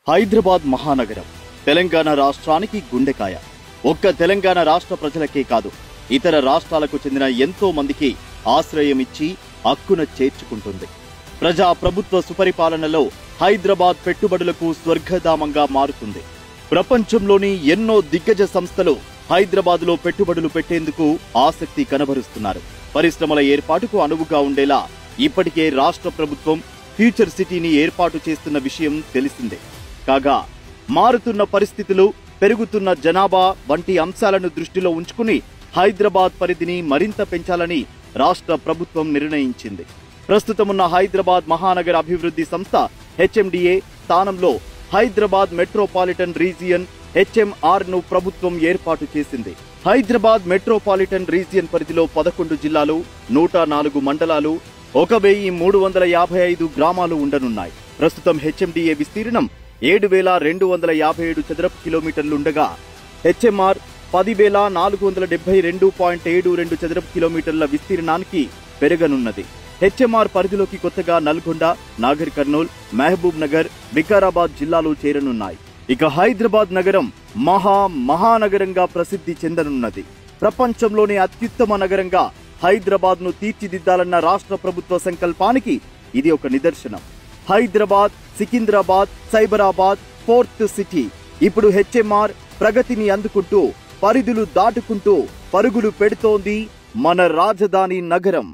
హైదరాబాద్ మహానగరం తెలంగాణ రాష్ట్రానికి గుండెకాయ. ఒక్క తెలంగాణ రాష్ట్ర ప్రజలకే కాదు, ఇతర రాష్ట్రాలకు చెందిన ఎంతో మందికి ఆశ్రయమిచ్చి హక్కున చేర్చుకుంటుంది. ప్రజా ప్రభుత్వ సుపరిపాలనలో హైదరాబాద్ పెట్టుబడులకు స్వర్గధామంగా మారుతుంది. ప్రపంచంలోని ఎన్నో దిగ్గజ సంస్థలు హైదరాబాద్లో పెట్టుబడులు పెట్టేందుకు ఆసక్తి కనబరుస్తున్నారు. పరిశ్రమల ఏర్పాటుకు అనువుగా ఉండేలా ఇప్పటికే రాష్ట్ర ప్రభుత్వం ఫ్యూచర్ సిటీని ఏర్పాటు చేస్తున్న విషయం తెలిసిందే. కాగా మారుతున్న పరిస్థితులు, పెరుగుతున్న జనాభా వంటి అంశాలను దృష్టిలో ఉంచుకుని హైదరాబాద్ పరిధిని మరింత పెంచాలని రాష్ట్ర ప్రభుత్వం నిర్ణయించింది. ప్రస్తుతమున్న హైదరాబాద్ మహానగర అభివృద్ధి సంస్థ HMDA స్థానంలో హైదరాబాద్ మెట్రోపాలిటన్ రీజియన్ HMR ను ప్రభుత్వం ఏర్పాటు చేసింది. హైదరాబాద్ మెట్రోపాలిటన్ రీజియన్ పరిధిలో 11 జిల్లాలు, 104 మండలాలు, 1355 గ్రామాలు ఉండనున్నాయి. ప్రస్తుతం HMDA విస్తీర్ణం 7257 చదరపు కిలోమీటర్లుండగా HMR 10,472.72 చదరపు కిలోమీటర్ల విస్తీర్ణానికి పెరగనున్నది. HMR పరిధిలోకి కొత్తగా నల్గొండ, నాగర్ కర్నూల్, మహబూబ్ నగర్, వికారాబాద్ జిల్లాలు చేరనున్నాయి. ఇక హైదరాబాద్ నగరం మహానగరంగా ప్రసిద్ధి చెందనున్నది. ప్రపంచంలోనే అత్యుత్తమ నగరంగా హైదరాబాద్ ను తీర్చిదిద్దాలన్న రాష్ట్ర ప్రభుత్వ సంకల్పానికి ఇది ఒక నిదర్శనం. హైదరాబాద్, సికింద్రాబాద్, సైబరాబాద్, ఫోర్త్ సిటీ ఇప్పుడు HMR ప్రగతిని అందుకుంటూ, పరిధులు దాటుకుంటూ పరుగులు పెడుతోంది మన రాజధాని నగరం.